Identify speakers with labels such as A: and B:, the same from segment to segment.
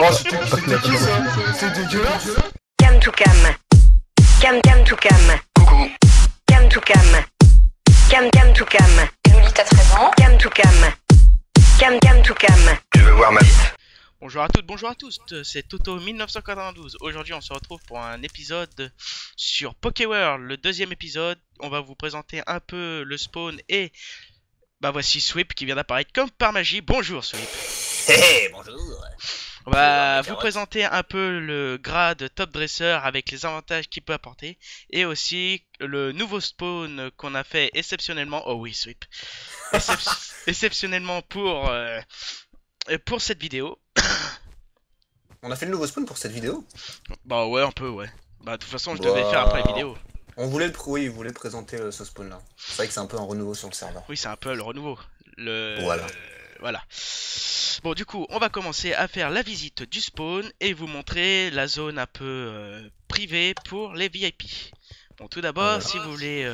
A: Oh, c'était qui ça? C'était dégueulasse.
B: Cam to cam. Cam to cam.
A: Coucou.
B: Cam to cam. Cam to cam.
C: Lolita 13 ans.
B: Cam to cam. Cam to cam.
A: Tu veux voir ma bite?
D: Bonjour à toutes, bonjour à tous, c'est Toto 1992. Aujourd'hui on se retrouve pour un épisode sur Pokéworld, le deuxième épisode. On va vous présenter un peu le spawn et bah voici Sweep qui vient d'apparaître comme par magie. Bonjour Sweep.
E: Hé, bonjour.
D: On va
E: Bonjour,
D: vous
E: carotte.
D: présenter un peu le grade top dresser avec les avantages qu'il peut apporter et aussi le nouveau spawn qu'on a fait exceptionnellement. Oh oui Sweep. Exceptionnellement pour cette vidéo.
E: On a fait le nouveau spawn pour cette vidéo.
D: Bah ouais, un peu, ouais. Bah de toute façon, je
E: Bah,
D: devais faire après la vidéo.
E: On voulait oui, il voulait présenter ce spawn là. C'est vrai que c'est un peu un renouveau sur le serveur.
D: Oui, c'est un peu le renouveau.
E: Voilà.
D: Voilà. Bon, du coup, on va commencer à faire la visite du spawn et vous montrer la zone un peu privée pour les VIP. Bon, tout d'abord,
E: Voilà.
D: si vous voulez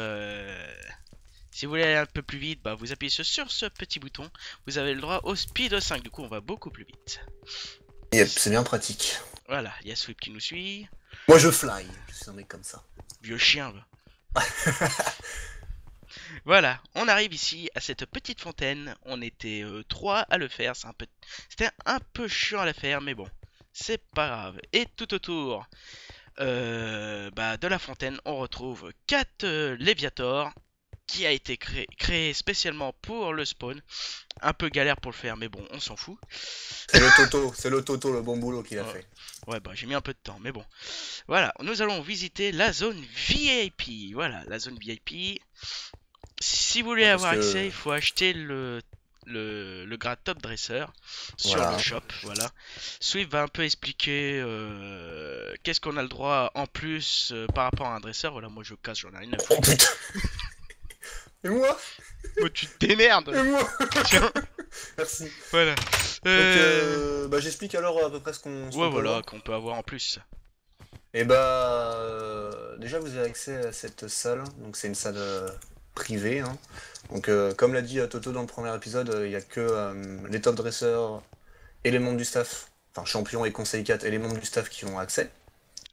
D: aller un peu plus vite, bah vous appuyez sur ce petit bouton. Vous avez le droit au speed 5. Du coup, on va beaucoup plus vite.
E: Yep, c'est bien pratique.
D: Voilà, il y a Sweep qui nous suit.
E: Moi je fly, je suis un mec comme ça.
D: Vieux chien, va. Voilà, on arrive ici à cette petite fontaine. On était 3 à le faire. C'était un peu chiant à la faire, mais bon, c'est pas grave. Et tout autour de la fontaine, on retrouve 4 Léviator qui a été créé spécialement pour le spawn. Un peu galère pour le faire, mais bon, on s'en fout.
E: C'est le Toto, le bon boulot qu'il a fait.
D: Ouais, bah j'ai mis un peu de temps, mais bon. Voilà, nous allons visiter la zone VIP. Voilà, la zone VIP. Si vous voulez
E: Ah, parce
D: avoir
E: que-
D: accès, il faut acheter le grade top dresser sur
E: Voilà.
D: le shop. Voilà. Swift va un peu expliquer qu'est-ce qu'on a le droit en plus par rapport à un dresseur. Voilà, moi je casse, j'en ai rien à
E: Oh
D: foutre.
E: putain. Et moi
D: Oh, tu te démerdes.
E: Et moi
D: Tiens,
E: Merci.
D: voilà.
E: Donc j'explique alors à peu près ce qu'on
D: Ouais,
E: peut
D: voilà,
E: voir.
D: qu'on peut avoir en plus.
E: Et bah déjà vous avez accès à cette salle, donc c'est une salle privée. Hein. Donc comme l'a dit Toto dans le premier épisode, il n'y a que les top dresseurs et les membres du staff, enfin champions et conseil 4 et les membres du staff qui ont accès.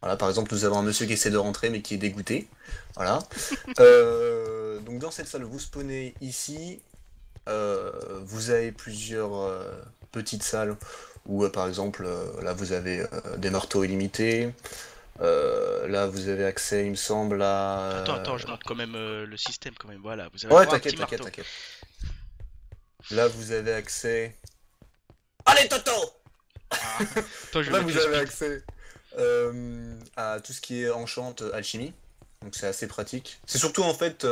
E: Voilà, par exemple nous avons un monsieur qui essaie de rentrer mais qui est dégoûté. Voilà. Donc dans cette salle vous spawnez ici. Vous avez plusieurs petites salles où par exemple là vous avez des marteaux illimités. Là, vous avez accès, il me semble, à...
D: Attends, je montre quand même le système quand même. Voilà, vous avez
E: Ouais,
D: le droit à un
E: t'inquiète,
D: petit
E: t'inquiète,
D: marteau.
E: t'inquiète. Là, vous avez accès... Allez, Toto!
D: Ah, toi, je
E: Là,
D: vais
E: vous
D: mettre le
E: avez
D: speed.
E: accès à tout ce qui est enchant, alchimie. Donc, c'est assez pratique. C'est surtout, en fait,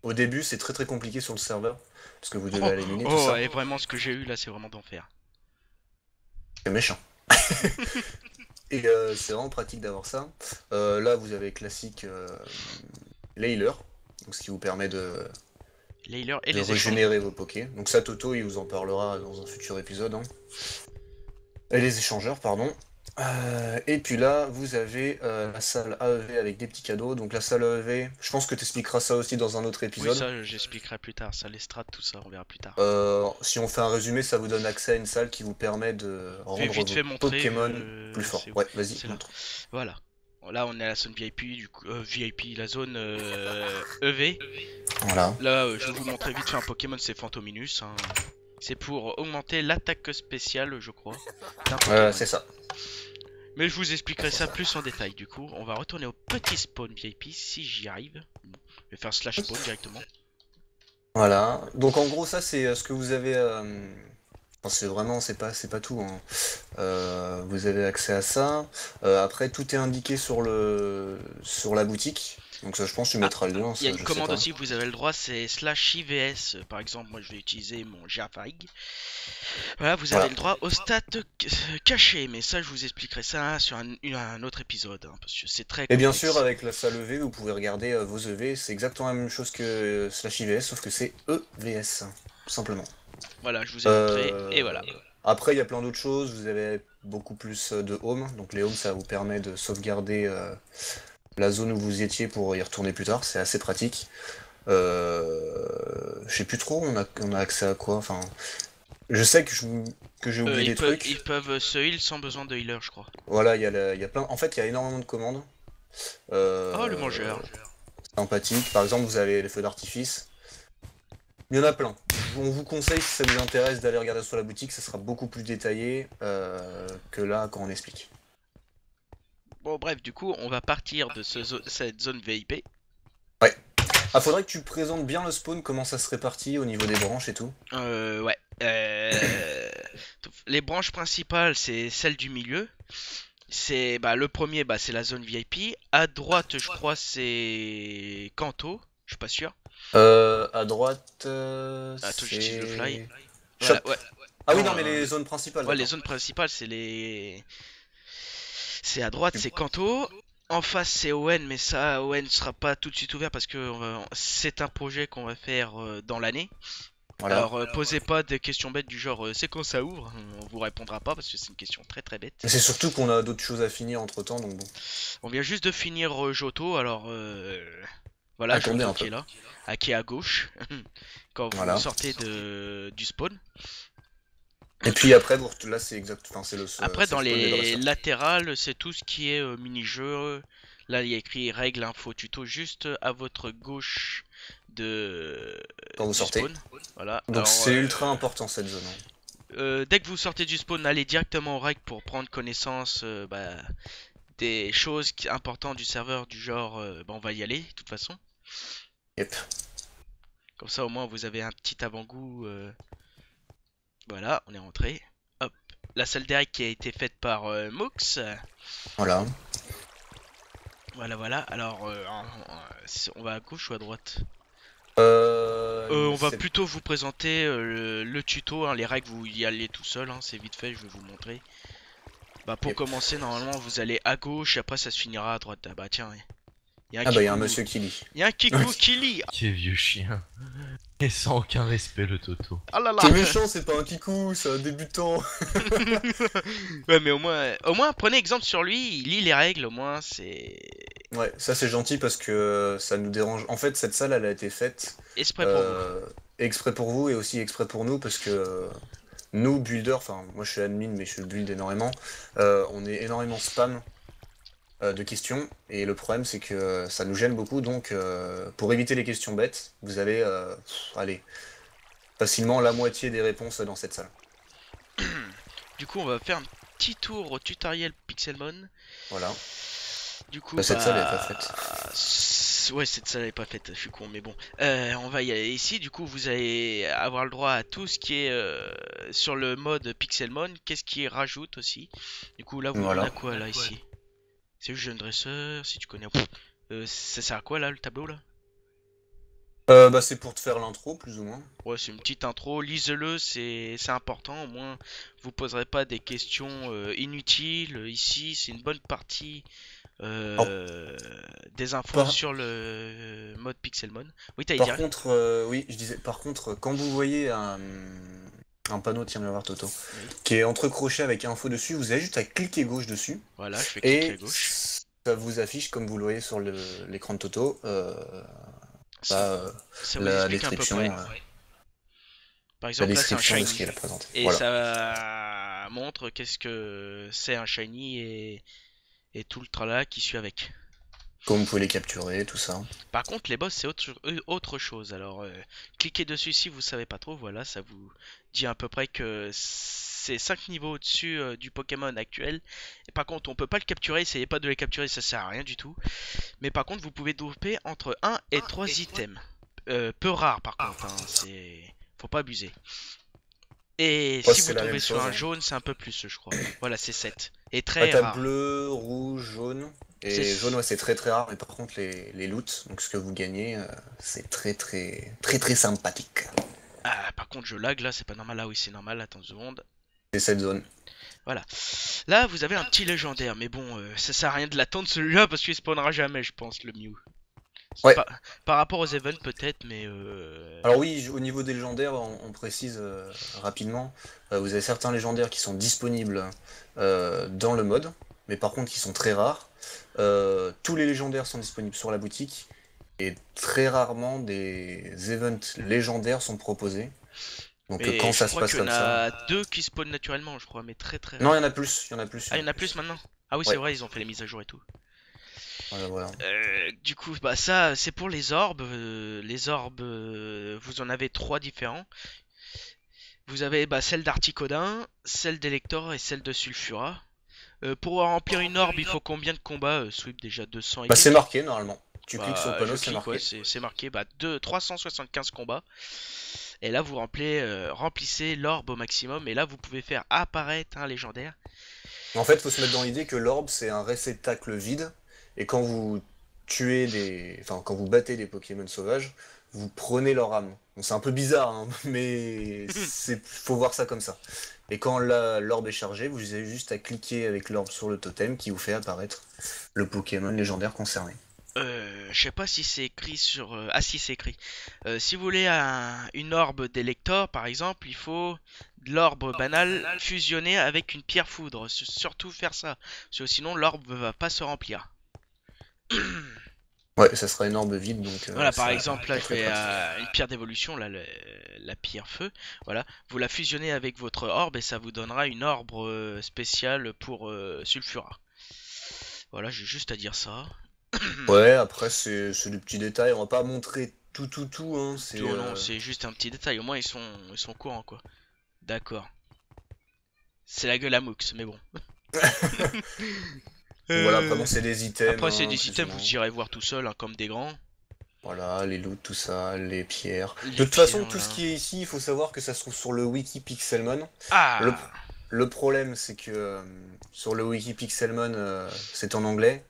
E: au début, c'est très très compliqué sur le serveur. Parce que vous devez aller miner tout
D: Oh,
E: ça.
D: et vraiment, ce que j'ai eu là, c'est vraiment d'enfer.
E: C'est méchant. Et c'est vraiment pratique d'avoir ça. Là, vous avez classique Layler. Donc, ce qui vous permet de...
D: Layler et
E: de
D: les échanges.
E: régénérer vos pokés. Donc ça, Toto, il vous en parlera dans un futur épisode. Hein. Et les échangeurs, pardon. Et puis là, vous avez la salle AEV avec des petits cadeaux. Donc la salle AEV, je pense que tu expliqueras ça aussi dans un autre
D: Oui,
E: épisode.
D: ça, j'expliquerai plus tard. Ça, les strats, tout ça, on verra plus tard.
E: Si on fait un résumé, ça vous donne accès à une salle qui vous permet de
D: Je vais
E: rendre
D: vite fait
E: vos
D: montrer.
E: Pokémon plus forts.
D: C'est où
E: Ouais, vas-y,
D: C'est là.
E: montre.
D: Voilà. Bon, là, on est à la zone VIP, du coup, VIP, la zone EV.
E: Voilà.
D: Là, je vais vous montrer vite fait un Pokémon, c'est Fantominus. Hein. C'est pour augmenter l'attaque spéciale, je crois, d'un Pokémon.
E: C'est ça.
D: Mais je vous expliquerai ça plus en détail. Du coup, on va retourner au petit spawn VIP si j'y arrive. Bon, je vais faire slash spawn directement.
E: Voilà. Donc en gros, ça, c'est ce que vous avez... Enfin, c'est vraiment, c'est pas tout. Hein. Vous avez accès à ça. Après, tout est indiqué sur la boutique. Donc ça, je pense que tu mettras le lien.
D: Il y a
E: ça,
D: une
E: je
D: commande
E: sais pas.
D: aussi que vous avez le droit, c'est slash IVS. Par exemple, moi je vais utiliser mon Jafag. Voilà, vous avez
E: Voilà.
D: le droit aux stats cachées. Mais ça, je vous expliquerai ça sur un autre épisode. Hein, parce que c'est très
E: Et bien
D: complexe.
E: sûr, avec la salle EV, vous pouvez regarder vos EV. C'est exactement la même chose que slash IVS, sauf que c'est EVS, tout simplement.
D: Voilà, je vous ai montré. Et voilà.
E: Après, il y a plein d'autres choses. Vous avez beaucoup plus de home. Donc les homes, ça vous permet de sauvegarder la zone où vous étiez pour y retourner plus tard. C'est assez pratique. Je sais plus trop, on a accès à quoi. Enfin, Je sais que j'ai oublié des trucs.
D: Ils peuvent se heal sans besoin de healer, je crois.
E: Voilà, il y a plein. En fait, il y a énormément de commandes.
D: Oh, le mangeur.
E: Sympathique. Par exemple, vous avez les feux d'artifice. Il y en a plein. On vous conseille, si ça vous intéresse, d'aller regarder sur la boutique. Ça sera beaucoup plus détaillé que là quand on explique.
D: Bon, bref, du coup, on va partir de cette zone VIP.
E: Ouais. Ah, faudrait que tu présentes bien le spawn, comment ça se répartit au niveau des branches et tout.
D: Ouais. Les branches principales, c'est celle du milieu. C'est le premier, c'est la zone VIP. À droite, je crois, c'est Kanto. Je suis pas sûr.
E: À droite,
D: Attends, j'utilise le fly.
E: Shop.
D: Voilà, ouais.
E: Ah oui,
D: Non,
E: non, mais les zones principales.
D: Ouais, les
E: d'accord.
D: zones principales, c'est à droite, c'est Kanto. En face, c'est Owen, mais ça, Owen sera pas tout de suite ouvert parce que c'est un projet qu'on va faire dans l'année.
E: Voilà.
D: Alors, posez pas des questions bêtes du genre c'est quand ça ouvre. On vous répondra pas parce que c'est une question très très bête.
E: Mais c'est surtout qu'on a d'autres choses à finir entre temps, donc bon.
D: On vient juste de finir Johto, alors voilà,
E: Attendez
D: Johto
E: un peu.
D: qui est là, qui est à gauche quand vous
E: Voilà.
D: sortez du spawn.
E: Et puis après, là c'est exact. Enfin, c'est le.
D: Après,
E: c'est
D: dans
E: le spawn des
D: les
E: dresseurs.
D: latérales, c'est tout ce qui est mini-jeu. Là, il y a écrit règles, info, tuto juste à votre gauche
E: Quand vous
D: du
E: sortez.
D: spawn. Voilà.
E: Donc
D: Alors,
E: c'est ultra important cette zone.
D: dès que vous sortez du spawn, allez directement aux règles pour prendre connaissance des choses importantes du serveur, du genre on va y aller de toute façon.
E: Yep.
D: Comme ça, au moins, vous avez un petit avant-goût. Voilà, on est rentré. Hop, la salle des règles qui a été faite par Mox.
E: Voilà.
D: Voilà. Alors, on va à gauche ou à droite?
E: Euh,
D: On va
E: c'est-
D: plutôt vous présenter le tuto, hein, les règles, vous y allez tout seul, hein, c'est vite fait, je vais vous montrer. Pour
E: Yep.
D: commencer, normalement, vous allez à gauche, et après ça se finira à droite. Ah bah tiens, il y a un
E: Ah bah il y a un
D: Kikou.
E: monsieur qui lit.
D: Il y a un Kikou qui lit.
C: Quel vieux chien. Et sans aucun respect, le Toto.
D: Ah là là.
E: C'est méchant, c'est pas un kikou, c'est un débutant.
D: Ouais, mais au moins, prenez exemple sur lui, il lit les règles, au moins, c'est
E: Ouais, ça c'est gentil parce que ça nous dérange. En fait, cette salle, elle a été faite
D: exprès pour vous.
E: exprès pour vous et aussi exprès pour nous parce que nous, builders, enfin moi je suis admin mais je build énormément, on est énormément spam de questions et le problème c'est que ça nous gêne beaucoup donc pour éviter les questions bêtes, vous avez allez, facilement la moitié des réponses dans cette salle.
D: Du coup, on va faire un petit tour au tutoriel Pixelmon.
E: Voilà.
D: Du coup,
E: Cette salle est pas faite.
D: Ouais, cette salle est pas faite, je suis con, mais bon. On va y aller ici. Du coup, vous allez avoir le droit à tout ce qui est sur le mode Pixelmon. Qu'est-ce qui rajoute aussi? Du coup, là, vous
E: Voilà.
D: on a quoi là ici? C'est juste jeune dresseur, si tu connais. Ça sert à quoi là, le tableau là?
E: Bah c'est pour te faire l'intro plus ou moins.
D: Ouais, c'est une petite intro. Lisez-le, c'est important. Au moins, vous poserez pas des questions inutiles. Ici, c'est une bonne partie des infos
E: Par-
D: sur le mode Pixelmon. Oui, t'as
E: Par
D: dire.
E: contre, oui, je disais, par contre, quand vous voyez un panneau, tiens, viens voir Toto,
D: Oui.
E: qui est entrecroché avec info dessus, vous avez juste à cliquer gauche dessus,
D: Voilà, je fais cliquer
E: et
D: à gauche.
E: ça vous affiche, comme vous le voyez sur l'écran de Toto,
D: Ça vous
E: la
D: explique à peu
E: description,
D: près. Par
E: la
D: exemple, là, c'est un
E: description de ce
D: shiny.
E: qui est là présenté.
D: Et
E: Voilà.
D: ça montre qu'est-ce que c'est un shiny et tout le tralala qui suit avec.
E: Comme vous pouvez les capturer, tout ça.
D: Par contre, les boss, c'est autre chose. Alors, cliquez dessus si vous savez pas trop. Voilà, ça vous dit à peu près que c'est 5 niveaux au-dessus du Pokémon actuel. Et par contre, on peut pas le capturer. Essayez pas de le capturer, ça sert à rien du tout. Mais par contre, vous pouvez dropper entre 1 et 3 items. Peu rares par contre, hein, faut pas abuser. Et
E: Ouais,
D: si
E: c'est
D: vous
E: la
D: tombez
E: même
D: sur
E: chose,
D: un
E: hein.
D: jaune, c'est un peu plus, je crois. Voilà, c'est 7. Et
E: Ah,
D: très
E: t'as
D: rare.
E: bleu, rouge, jaune. Et
D: C'est-
E: jaune, ouais, c'est très très rare. Mais par contre, les loots, donc ce que vous gagnez, c'est très très très très sympathique.
D: Ah, par contre, je lag là, c'est pas normal. Là, oui, c'est normal. Attends une seconde.
E: C'est cette zone.
D: Voilà. Là, vous avez un petit légendaire, mais bon, ça sert à rien de l'attendre celui-là parce qu'il spawnera jamais, je pense, le Mew.
E: Ouais.
D: Par rapport aux events, peut-être, mais.
E: Alors oui, au niveau des légendaires, on précise rapidement, vous avez certains légendaires qui sont disponibles dans le mode, mais par contre qui sont très rares. Tous les légendaires sont disponibles sur la boutique, et très rarement des events légendaires sont proposés. Donc
D: Mais
E: quand
D: je
E: ça se
D: crois
E: passe
D: qu'il y en
E: comme ça...
D: a deux qui spawnent naturellement, je crois, mais très très
E: Non,
D: rare.
E: il y en a plus, il y en a plus.
D: Ah, il y en a plus maintenant? Ah oui,
E: Ouais.
D: c'est vrai, ils ont fait les mises à jour et tout.
E: Voilà, voilà.
D: Du coup, bah ça, c'est pour les orbes. Les orbes, vous en avez trois différents. Vous avez bah, celle d'Articodin, celle d'Elector et celle de Sulfura. Pour remplir une orbe, il faut combien de combats, Sweep? Déjà 200 et
E: Bah c'est
D: quelques.
E: marqué normalement. Tu cliques sur le
D: Bah,
E: panneau,
D: je
E: c'est
D: clique, ouais,
E: marqué.
D: c'est marqué. Bah, 375 combats. Et là, vous remplissez l'orbe au maximum. Et là, vous pouvez faire apparaître un légendaire.
E: En fait, faut se mettre dans l'idée que l'orbe c'est un réceptacle vide, et quand vous enfin quand vous battez des Pokémon sauvages, vous prenez leur âme. Bon, c'est un peu bizarre, hein, mais faut voir ça comme ça. Et quand l'orbe est chargée, vous avez juste à cliquer avec l'orbe sur le totem qui vous fait apparaître le Pokémon légendaire concerné.
D: Je sais pas si c'est écrit sur. Ah, si, c'est écrit. Si vous voulez une orbe d'Elector, par exemple, il faut de l'orbe banale fusionnée avec une pierre foudre. Surtout faire ça. Parce que sinon, l'orbe va pas se remplir.
E: Ouais, ça sera une orbe vide, donc
D: Voilà, par
E: ça
D: exemple, là, je
E: très
D: vais
E: pratique.
D: une pierre d'évolution, là, la pierre feu. Voilà, vous la fusionnez avec votre orbe et ça vous donnera une orbe spéciale pour Sulfura. Voilà, j'ai juste à dire ça.
E: Ouais, après c'est des petits détails, on va pas montrer tout, hein, c'est...
D: Oh non, c'est juste un petit détail. Au moins, ils sont courants, quoi. D'accord. C'est la gueule à Moux, mais bon.
E: Voilà, après bon, c'est des items,
D: Après, c'est
E: hein,
D: des
E: plus ou
D: items,
E: moins.
D: vous irez voir tout seul, hein, comme des grands.
E: Voilà, les loots, tout ça, les pierres.
D: Les
E: De toute
D: pierres,
E: façon, tout
D: voilà.
E: ce qui est ici, il faut savoir que ça se trouve sur le wiki Pixelmon.
D: Ah
E: Le, le problème, c'est que sur le wiki Pixelmon, c'est en anglais.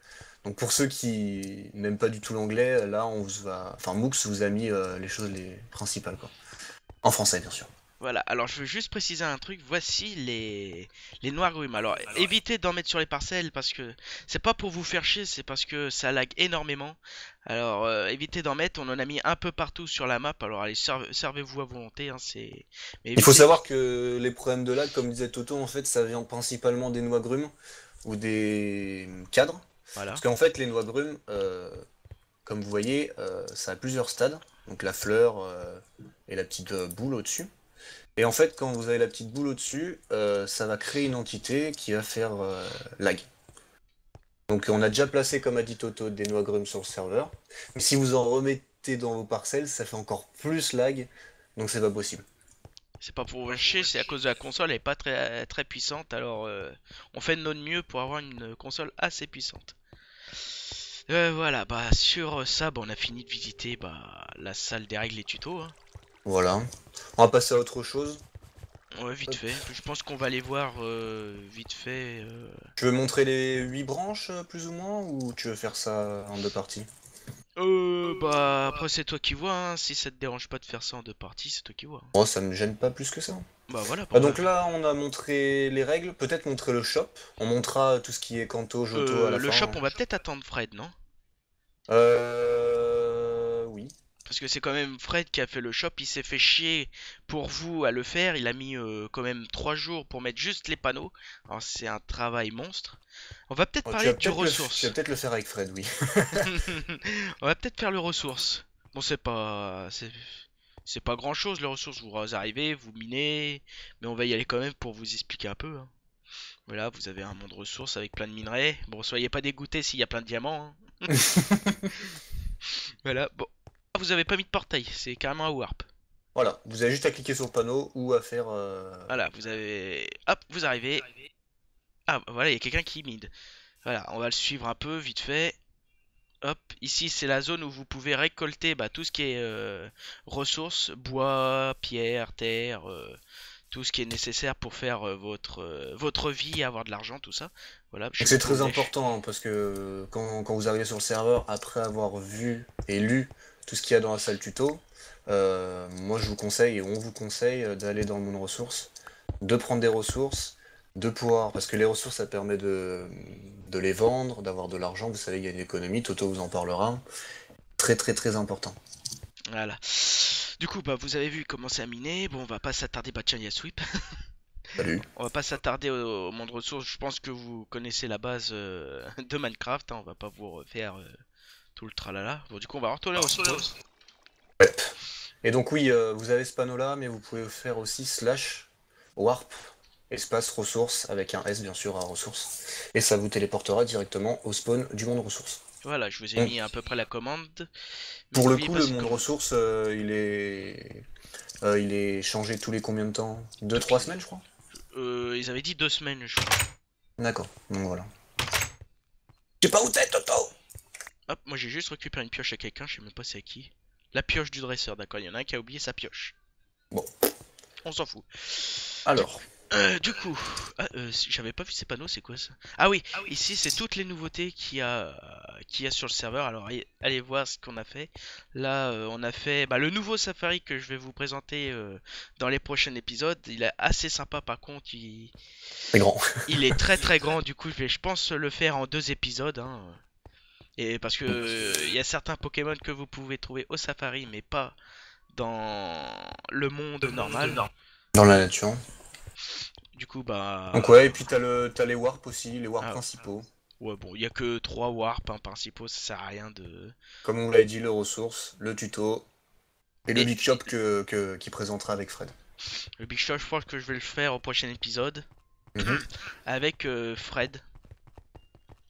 E: Donc pour ceux qui n'aiment pas du tout l'anglais, là, enfin, Moux vous a mis les choses les principales, quoi. En français, bien sûr.
D: Voilà, alors je veux juste préciser un truc. Voici les noirs grumes. Alors, évitez d'en mettre sur les parcelles parce que c'est pas pour vous faire chier, c'est parce que ça lag énormément. Alors, évitez d'en mettre. On en a mis un peu partout sur la map. Alors, allez, servez-vous à volonté. Hein, mais
E: Il faut
D: évitez.
E: savoir que les problèmes de lag, comme disait Toto, en fait, ça vient principalement des noix grumes ou des cadres.
D: Voilà.
E: Parce qu'en fait, les noix grumes, comme vous voyez, ça a plusieurs stades. Donc la fleur et la petite boule au-dessus. Et en fait, quand vous avez la petite boule au-dessus, ça va créer une entité qui va faire lag. Donc on a déjà placé, comme a dit Toto, des noix grumes sur le serveur. Mais si vous en remettez dans vos parcelles, ça fait encore plus lag. Donc c'est pas possible.
D: C'est pas pour vous chier, c'est à cause de la console, elle est pas très, très puissante. Alors, on fait de notre mieux pour avoir une console assez puissante. Voilà, bah sur ça, bah, on a fini de visiter bah, la salle des règles et tutos. Hein.
E: Voilà. On va passer à autre chose.
D: Ouais, vite fait. Je pense qu'on va aller voir vite fait.
E: Tu veux montrer les 8 branches, plus ou moins, ou tu veux faire ça en deux parties?
D: Bah après c'est toi qui vois. Hein. Si ça te dérange pas de faire ça en deux parties, c'est toi qui vois. Hein.
E: Oh, ça me gêne pas plus que ça.
D: Bah voilà.
E: Ah, donc là, on a montré les règles, peut-être montrer le shop. On montrera tout ce qui est Kanto, Johto à la
D: le
E: fin.
D: shop, on va peut-être attendre Fred, non?
E: Oui.
D: Parce que c'est quand même Fred qui a fait le shop, il s'est fait chier pour vous à le faire, il a mis quand même 3 jours pour mettre juste les panneaux. Alors c'est un travail monstre. On va peut-être
E: Oh,
D: parler du
E: tu
D: ressource.
E: vas peut-être le faire avec Fred, oui.
D: On va peut-être faire le ressource. Bon c'est pas grand chose les ressources, vous arrivez, vous minez, mais on va y aller quand même pour vous expliquer un peu. Hein. Voilà, vous avez un monde ressources avec plein de minerais. Bon, soyez pas dégoûtés s'il y a plein de diamants. Hein. Voilà, bon. Ah, vous avez pas mis de portail, c'est carrément un warp.
E: Voilà, vous avez juste à cliquer sur le panneau ou à faire...
D: Voilà, vous avez... Hop, vous arrivez. Ah, voilà, il y a quelqu'un qui mid. Voilà, on va le suivre un peu, vite fait. Hop, ici c'est la zone où vous pouvez récolter bah, tout ce qui est ressources, bois, pierre, terre, tout ce qui est nécessaire pour faire votre vie, avoir de l'argent, tout ça. Voilà, je
E: Donc c'est
D: vous
E: très
D: laisse.
E: important, hein, parce que quand vous arrivez sur le serveur, après avoir vu et lu tout ce qu'il y a dans la salle tuto, moi je vous conseille, et on vous conseille d'aller dans le monde ressources, de prendre des ressources, de pouvoir, parce que les ressources ça permet de les vendre, d'avoir de l'argent, vous savez il y a une économie, Toto vous en parlera, très important.
D: Voilà. Du coup, bah, vous avez vu commencer à miner. Bon, on va pas s'attarder, bah tiens, il y a Sweep.
E: Salut.
D: On va pas s'attarder au monde ressources. Je pense que vous connaissez la base de Minecraft. Hein. On va pas vous refaire tout le tralala. Bon, du coup, on va retourner au spawn.
E: Ouais. Et donc oui, vous avez ce panneau-là, mais vous pouvez faire aussi slash warp espace ressources avec un S bien sûr à ressources. Et ça vous téléportera directement au spawn du monde ressources.
D: Voilà, je vous ai
E: Donc,
D: mis à peu près la commande. Mais
E: pour le
D: n'oubliez
E: coup,
D: pas
E: le
D: cette
E: monde
D: commande.
E: ressources, il est changé tous les combien de temps? 2-3 semaines, je crois?
D: Ils avaient dit 2 semaines, je crois.
E: D'accord, donc voilà. Je sais pas où t'es, Toto!
D: Hop, moi j'ai juste récupéré une pioche à quelqu'un, je sais même pas c'est à qui. La pioche du dresseur, d'accord, il y en a un qui a oublié sa pioche.
E: Bon.
D: On s'en fout.
E: Alors,
D: Du coup, j'avais pas vu ces panneaux, c'est quoi ça? Ah oui, ici c'est toutes les nouveautés qu'il y a sur le serveur. Alors allez voir ce qu'on a fait. Là, on a fait le nouveau Safari que je vais vous présenter dans les prochains épisodes. Il est assez sympa par contre,
E: c'est grand.
D: il est très très grand. Du coup, je pense le faire en 2 épisodes. Hein. Et parce que il y a certains Pokémon que vous pouvez trouver au Safari, mais pas dans le monde normal.
E: Dans la nature.
D: Du coup,
E: Donc ouais, et puis t'as les warps aussi, les warps
D: Ah,
E: principaux.
D: ouais, bon, il y a que 3 warps principaux, ça sert à rien de.
E: Comme on l'a dit, le ressources, le tuto, et le
D: Et
E: big shop qui présentera avec Fred.
D: le Big Shot, je pense que je vais le faire au prochain épisode
E: Mhm.
D: avec Fred,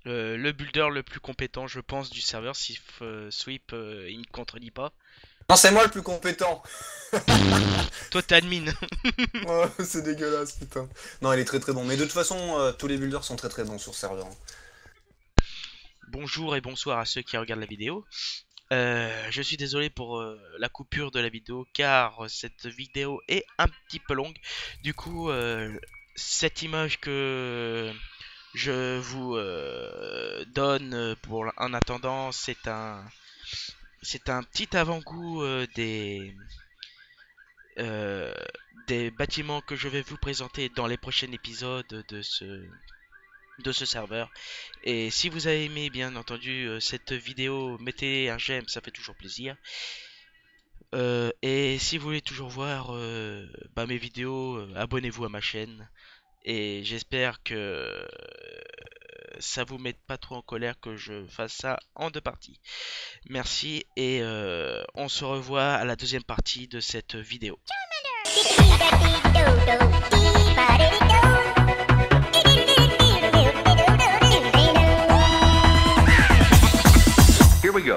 D: le builder le plus compétent, je pense, du serveur. Si Sweep il me contredit pas.
E: Non, c'est moi le plus compétent!
D: Toi, t'es admin.
E: Oh, c'est dégueulasse, putain. Non, il est très très bon. Mais de toute façon, tous les builders sont très très bons sur serveur.
D: Bonjour et bonsoir à ceux qui regardent la vidéo. Je suis désolé pour la coupure de la vidéo car cette vidéo est un petit peu longue. Du coup, cette image que je vous donne en attendant, c'est un petit avant-goût euh, des bâtiments que je vais vous présenter dans les prochains épisodes de ce serveur. Et si vous avez aimé bien entendu cette vidéo, mettez un j'aime, ça fait toujours plaisir. Et si vous voulez toujours voir mes vidéos, abonnez-vous à ma chaîne. Et j'espère que ça vous mette pas trop en colère que je fasse ça en 2 parties. Merci et on se revoit à la deuxième partie de cette vidéo.